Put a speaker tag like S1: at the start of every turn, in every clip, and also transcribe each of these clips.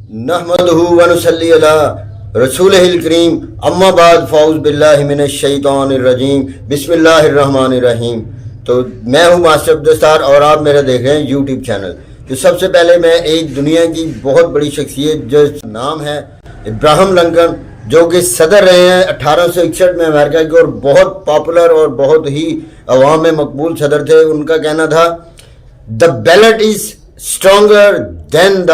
S1: नहमदुहु व नुसल्ली अला रसूलिहिल करीम अम्मा बाद फ़ाउज़ बिल्लाहि मिनश शैतानिर रजीम बिस्मिल्लाहिर्रहमानिर रहीम। तो मैं हूँ मास्टर अब्दुस्तार और आप मेरा देख रहे हैं यूट्यूब चैनल। तो सबसे पहले मैं एक दुनिया की बहुत बड़ी शख्सियत जो नाम है इब्राहिम लिंकन, जो कि सदर रहे हैं 1861 में अमेरिका के, और बहुत पॉपुलर और बहुत ही अवाम में मकबूल सदर थे। उनका कहना था the ballot is stronger than the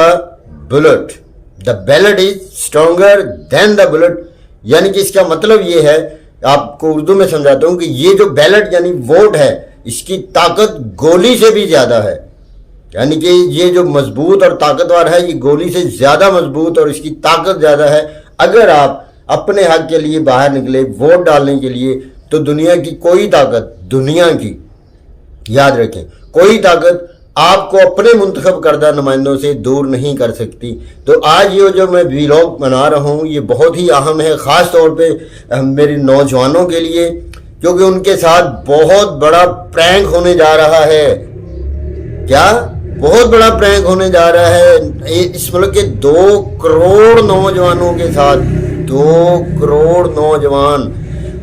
S1: bullet, the ballot is stronger than the bullet. यानी कि इसका मतलब ये है, आपको उर्दू में समझाता हूँ कि ये जो बैलेट यानी वोट है, इसकी ताकत गोली से भी ज़्यादा है। यानी कि ये जो मजबूत और ताकतवर है, ये गोली से ज़्यादा मजबूत और इसकी ताकत ज़्यादा है। अगर आप अपने हक के लिए बाहर निकले वोट डालने के लिए, तो दुनिया की कोई ताकत, दुनिया की, याद रखें, कोई ताकत आपको अपने मुंतखब करदा नुमाइंदों से दूर नहीं कर सकती। तो आज ये जो मैं व्लॉग बना रहा हूँ, ये बहुत ही अहम है, ख़ास तौर पे मेरे नौजवानों के लिए, क्योंकि उनके साथ बहुत बड़ा प्रैंक होने जा रहा है। क्या बहुत बड़ा प्रैंक होने जा रहा है इस मुल्क के 2 करोड़ नौजवानों के साथ। 2 करोड़ नौजवान,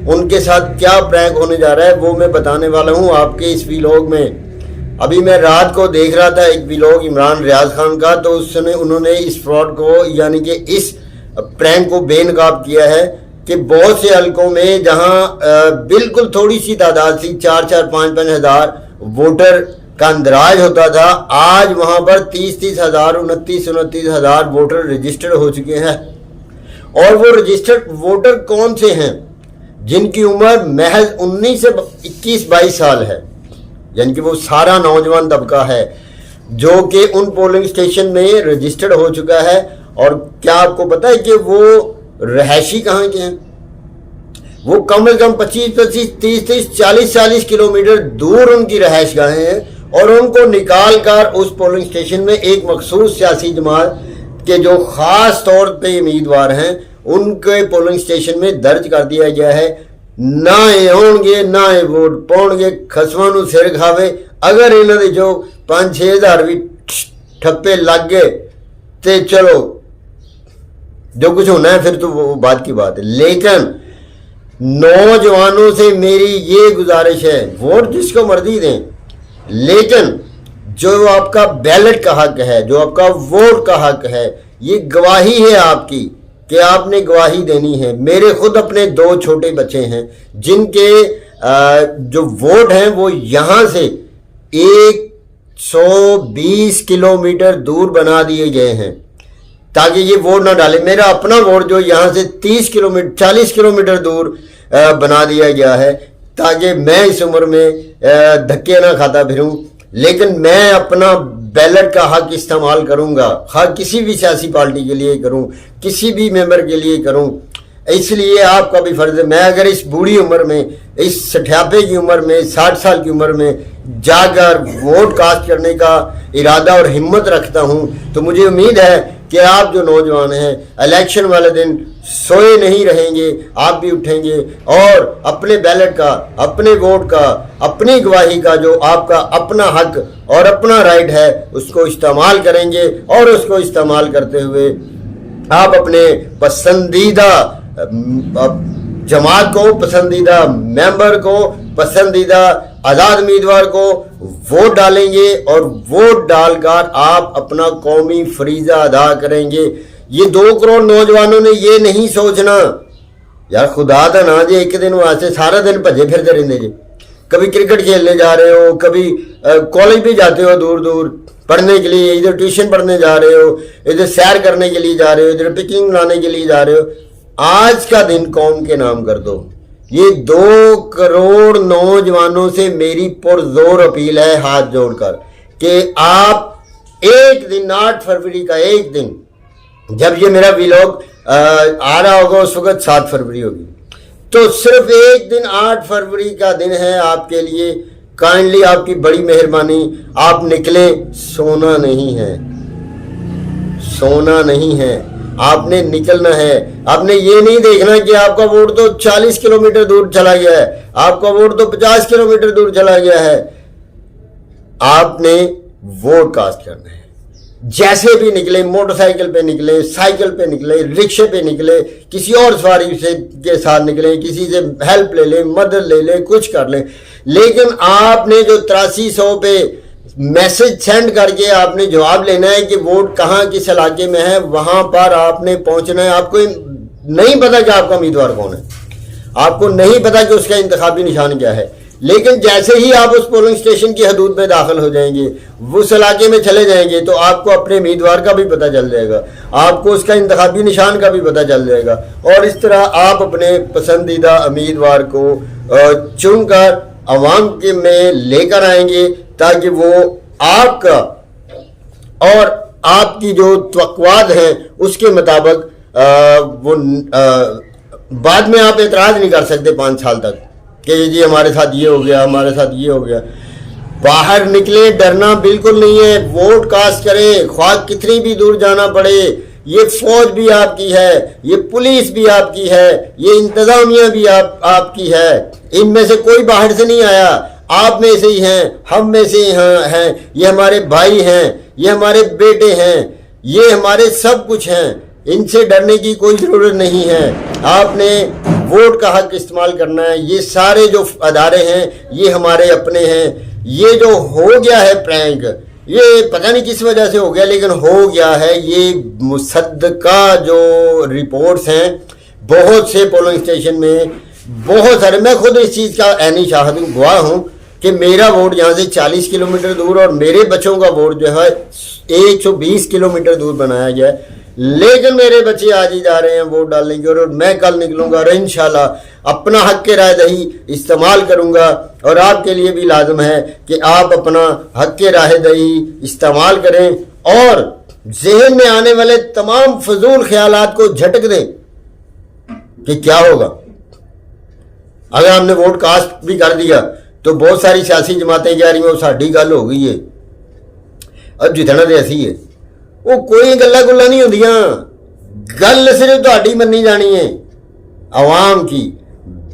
S1: उनके साथ क्या प्रैंक होने जा रहा है वो मैं बताने वाला हूँ आपके इस व्लॉग में। अभी मैं रात को देख रहा था एक व्लॉग इमरान रियाज खान का, तो उसने उन्होंने इस फ्रॉड को यानी कि इस प्रैंक को बेनकाब किया है कि बहुत से हलकों में जहाँ बिल्कुल थोड़ी सी तादाद थी, 4-4, 5-5 हज़ार वोटर का अंदराज होता था, आज वहाँ पर 30-30 हज़ार, 29-29 हज़ार वोटर रजिस्टर्ड हो चुके हैं। और वो रजिस्टर्ड वोटर कौन से हैं? जिनकी उम्र महज 19 से 21-22 साल है। यानी कि वो सारा नौजवान तबका है जो कि उन पोलिंग स्टेशन में रजिस्टर्ड हो चुका है। और क्या आपको पता है कि वो रहायशी कहाँ के हैं? वो कम से कम 25-25, 30-30, 40-40 किलोमीटर दूर उनकी रहायश गाहें हैं, और उनको निकाल कर उस पोलिंग स्टेशन में एक मखसूस सियासी जमात के जो ख़ास तौर पे उम्मीदवार हैं, उनके पोलिंग स्टेशन में दर्ज कर दिया गया है। ना ये आउणगे ना ये वोट पाउणगे, खसमां नूं सिर खावे। अगर इन्हां दे जो 5-6 हज़ार भी ठप्पे लग गए तो चलो जो कुछ होना है फिर तो वो बात की बात है। लेकिन नौजवानों से मेरी ये गुजारिश है, वोट जिसको मर्जी दें, लेकिन जो आपका बैलेट का हक है, जो आपका वोट का हक है, ये गवाही है आपकी कि आपने गवाही देनी है। मेरे खुद अपने 2 छोटे बच्चे हैं जिनके जो वोट हैं वो यहाँ से 120 किलोमीटर दूर बना दिए गए हैं ताकि ये वोट ना डाले। मेरा अपना वोट जो यहाँ से 30 किलोमीटर 40 किलोमीटर दूर बना दिया गया है ताकि मैं इस उम्र में धक्के ना खाता फिरूं। लेकिन मैं अपना बैलेट का हक इस्तेमाल करूंगा, हक किसी भी सियासी पार्टी के लिए करूं, किसी भी मेंबर के लिए करूं। इसलिए आपका भी फर्ज है, मैं अगर इस बूढ़ी उम्र में, इस सठियापे की उम्र में, 60 साल की उम्र में जाकर वोट कास्ट करने का इरादा और हिम्मत रखता हूं, तो मुझे उम्मीद है कि आप जो नौजवान हैं इलेक्शन वाले दिन सोए नहीं रहेंगे, आप भी उठेंगे और अपने बैलेट का, अपने वोट का, अपनी गवाही का जो आपका अपना हक और अपना राइट है उसको इस्तेमाल करेंगे। और उसको इस्तेमाल करते हुए आप अपने पसंदीदा जमात को, पसंदीदा मेंबर को, पसंदीदा आज़ाद उम्मीदवार को वोट डालेंगे और वोट डालकर आप अपना कौमी फरीज़ा अदा करेंगे। ये 2 करोड़ नौजवानों ने ये नहीं सोचना यार खुदा दा ना जे एक दिन वास्ते सारा दिन भजे फिरते रहंदे जे। कभी क्रिकेट खेलने जा रहे हो, कभी कॉलेज भी जाते हो दूर दूर पढ़ने के लिए, इधर ट्यूशन पढ़ने जा रहे हो, इधर सैर करने के लिए जा रहे हो, इधर पिकनिक लाने के लिए जा रहे हो। आज का दिन कौम के नाम कर दो। ये 2 करोड़ नौजवानों से मेरी पुरजोर अपील है हाथ जोड़कर कि आप एक दिन 8 फरवरी का एक दिन, जब ये मेरा व्लॉग आ रहा होगा उस वक्त 7 फरवरी होगी, तो सिर्फ एक दिन 8 फरवरी का दिन है आपके लिए। काइंडली आपकी बड़ी मेहरबानी, आप निकले। सोना नहीं है, सोना नहीं है, आपने निकलना है। आपने ये नहीं देखना कि आपका वोट तो 40 किलोमीटर दूर चला गया है, आपका वोट तो 50 किलोमीटर दूर चला गया है। आपने वोट कास्ट करना है। जैसे भी निकले, मोटरसाइकिल पे निकले, साइकिल पे निकले, रिक्शे पे निकले, किसी और सवारी से के साथ निकले, किसी से हेल्प ले लें, मदद ले लें, कुछ कर लें, लेकिन आपने जो 8300 पे मैसेज सेंड करके आपने जवाब लेना है कि वोट कहाँ किस इलाके में है, वहां पर आपने पहुंचना है। आपको नहीं पता कि आपका उम्मीदवार कौन है, आपको नहीं पता कि उसका इंतखाबी निशान क्या है, लेकिन जैसे ही आप उस पोलिंग स्टेशन की हदूद में दाखिल हो जाएंगे, उस इलाके में चले जाएंगे, तो आपको अपने उम्मीदवार का भी पता चल जाएगा, आपको उसका इंतखाबी निशान का भी पता चल जाएगा, और इस तरह आप अपने पसंदीदा उम्मीदवार को चुनकर अवाम के में लेकर आएंगे, ताकि वो आपका और आपकी जो तवक्कुआत हैं उसके मुताबिक वो बाद में आप एतराज़ नहीं कर सकते 5 साल तक कि जी हमारे साथ ये हो गया, हमारे साथ ये हो गया। बाहर निकले, डरना बिल्कुल नहीं है, वोट कास्ट करें, ख्वाह कितनी भी दूर जाना पड़े। ये फौज भी आपकी है, ये पुलिस भी आपकी है, ये इंतजामिया भी आपकी है, इनमें से कोई बाहर से नहीं आया, आप में से ही हैं, हम में से ही हैं, ये हमारे भाई हैं, ये हमारे बेटे हैं, ये हमारे सब कुछ हैं, इनसे डरने की कोई ज़रूरत नहीं है। आपने वोट का हक इस्तेमाल करना है। ये सारे जो अदारे हैं ये हमारे अपने हैं। ये जो हो गया है प्रैंक, ये पता नहीं किस वजह से हो गया, लेकिन हो गया है। ये मुसद्दका जो रिपोर्ट्स हैं बहुत से पोलिंग स्टेशन में, बहुत सारे, मैं खुद इस चीज़ का ऐनी शाहिद हूँ, गवाह हूँ कि मेरा वोट यहाँ से 40 किलोमीटर दूर और मेरे बच्चों का वोट जो है 120 किलोमीटर दूर बनाया गया है, लेकिन मेरे बच्चे आज ही जा रहे हैं वोट डालने की, और मैं कल निकलूंगा और इंशाल्लाह अपना हक के राय दही इस्तेमाल करूंगा। और आपके लिए भी लाजम है कि आप अपना हक के राय दही इस्तेमाल करें और जहन में आने वाले तमाम फजूल ख्यालात को झटक दें कि क्या होगा अगर हमने वोट कास्ट भी कर दिया। तो बहुत सारी सियासी जमातें कह रही हैं वो साड़ी गल हो गई है, अब जितना तो ऐसी है, वो कोई गल्ला गुल्ला नहीं होंदियां, गल सिर्फ तुहाडी मन्नी जानी है। अवाम की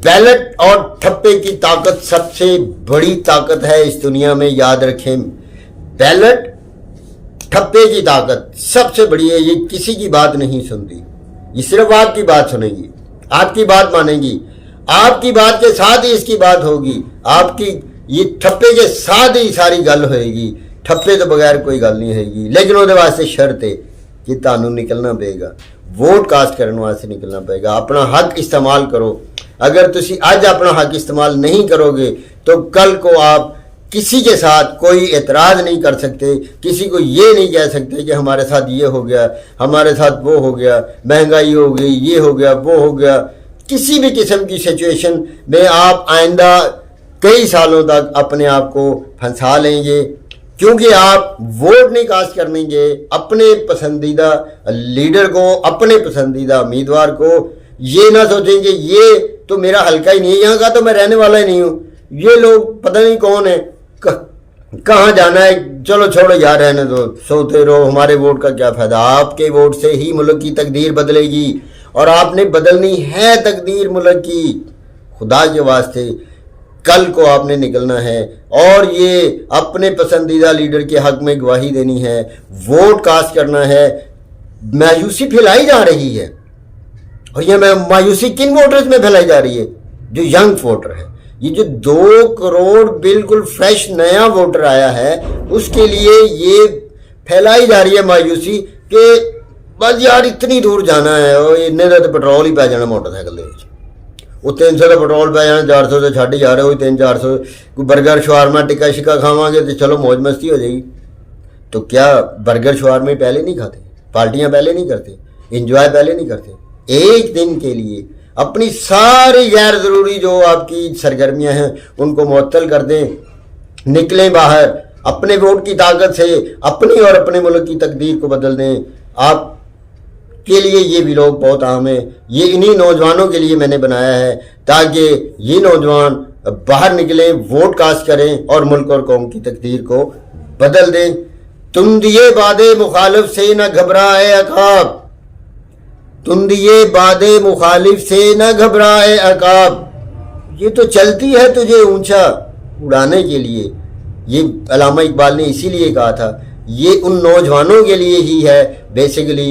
S1: बैलेट और ठप्पे की ताकत सबसे बड़ी ताकत है इस दुनिया में, याद रखें। बैलेट ठप्पे की ताकत सबसे बड़ी है। ये किसी की बात नहीं सुनती, ये सिर्फ आपकी बात सुनेगी, आपकी बात मानेगी, आपकी बात के साथ ही इसकी बात होगी, आपकी ये ठप्पे के साथ ही सारी गल होएगी। ठप्पे तो बगैर कोई गल नहीं होगी, लेकिन वो वास्ते शर्त है कि तानू निकलना पेगा, वोट कास्ट करने वास्ते निकलना पेगा। अपना हक इस्तेमाल करो। अगर तुसी आज अपना हक इस्तेमाल नहीं करोगे तो कल को आप किसी के साथ कोई एतराज़ नहीं कर सकते, किसी को ये नहीं कह सकते कि हमारे साथ ये हो गया, हमारे साथ वो हो गया, महंगाई हो गई, ये हो गया, वो हो गया। किसी भी किस्म की सिचुएशन में आप आइंदा कई सालों तक अपने आप को फंसा लेंगे, क्योंकि आप वोट नहीं कास्ट करेंगे अपने पसंदीदा लीडर को, अपने पसंदीदा उम्मीदवार को। ये ना सोचेंगे ये तो मेरा हल्का ही नहीं है, यहाँ का तो मैं रहने वाला ही नहीं हूँ, ये लोग पता नहीं कौन है, कहाँ जाना है, चलो छोड़ो यार रहने दो, सोते रहो, हमारे वोट का क्या फ़ायदा। आपके वोट से ही मुल्क की तकदीर बदलेगी और आपने बदलनी है तकदीर मुल्क की। खुदा के वास्ते कल को आपने निकलना है और ये अपने पसंदीदा लीडर के हक में गवाही देनी है, वोट कास्ट करना है। मायूसी फैलाई जा रही है, और ये मायूसी किन वोटर्स में फैलाई जा रही है? जो यंग वोटर है। ये जो 2 करोड़ बिल्कुल फ्रेश नया वोटर आया है, उसके लिए ये फैलाई जा रही है मायूसी कि बस यार इतनी दूर जाना है और इन्ने का तो पेट्रोल ही पै जाना मोटरसाइकिल के, वो 300 का पेट्रोल पै जाना, 400 से छड़ जा रहे हो, 300-400 कोई बर्गर शवारमा टिक्का शिक्का खावांगे तो चलो मौज मस्ती हो जाएगी। तो क्या बर्गर शवारमा पहले नहीं खाते, पार्टियां पहले नहीं करते, इंजॉय पहले नहीं करते? एक दिन के लिए अपनी सारी गैर ज़रूरी जो आपकी सरगर्मियां हैं उनको मुअत्तल कर दें, निकलें बाहर, अपने वोट की ताकत से अपनी और अपने मुल्क की तकदीर को बदल दें। आप के लिए ये भी लोग बहुत अहम है। ये इन्हीं नौजवानों के लिए मैंने बनाया है ताकि ये नौजवान बाहर निकलें, वोट कास्ट करें और मुल्क और कौम की तकदीर को बदल दें। तुम दिए बादे मुखालिफ से न घबराए अकाब, तुम दिए बादे मुखालिफ से न घबराए अकाब। ये तो चलती है तुझे ऊंचा उड़ाने के लिए। ये अल्लामा इकबाल ने इसीलिए कहा था, یہ ان نوجوانوں کے لیے ہی ہے بیسیکلی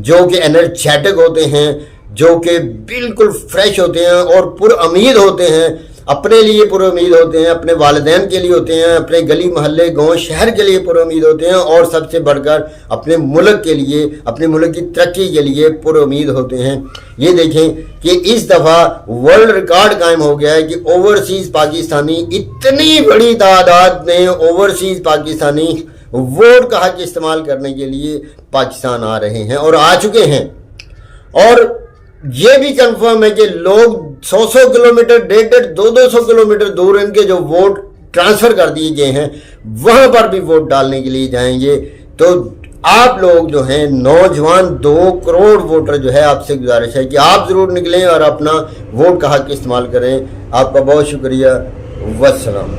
S1: جو کہ انرجیٹک ہوتے ہیں، جو کہ بالکل فریش ہوتے ہیں اور پر امید ہوتے ہیں، اپنے لیے پر امید ہوتے ہیں، اپنے والدین کے لیے ہوتے ہیں، اپنے گلی محلے گاؤں شہر کے لیے پر امید ہوتے ہیں، اور سب سے بڑھ کر اپنے ملک کے لیے، اپنے ملک کی ترقی کے لیے پر امید ہوتے ہیں۔ یہ دیکھیں کہ اس دفعہ ورلڈ ریکارڈ قائم ہو گیا ہے کہ اوورسیز پاکستانی، اتنی بڑی تعداد میں اوورسیز پاکستانی ووٹ کا حق استعمال کرنے کے لیے پاکستان آ رہے ہیں اور آ چکے ہیں۔ اور یہ بھی کنفرم ہے کہ لوگ 100 کلومیٹر، 150-200 کلومیٹر دور ان کے جو ووٹ ٹرانسفر کر دیے گئے ہیں وہاں پر بھی ووٹ ڈالنے کے لیے جائیں گے۔ تو آپ لوگ جو ہیں نوجوان 2 کروڑ ووٹر جو ہے، آپ سے گزارش ہے کہ آپ ضرور نکلیں اور اپنا ووٹ کا حق استعمال کریں۔ آپ کا بہت شکریہ، والسلام۔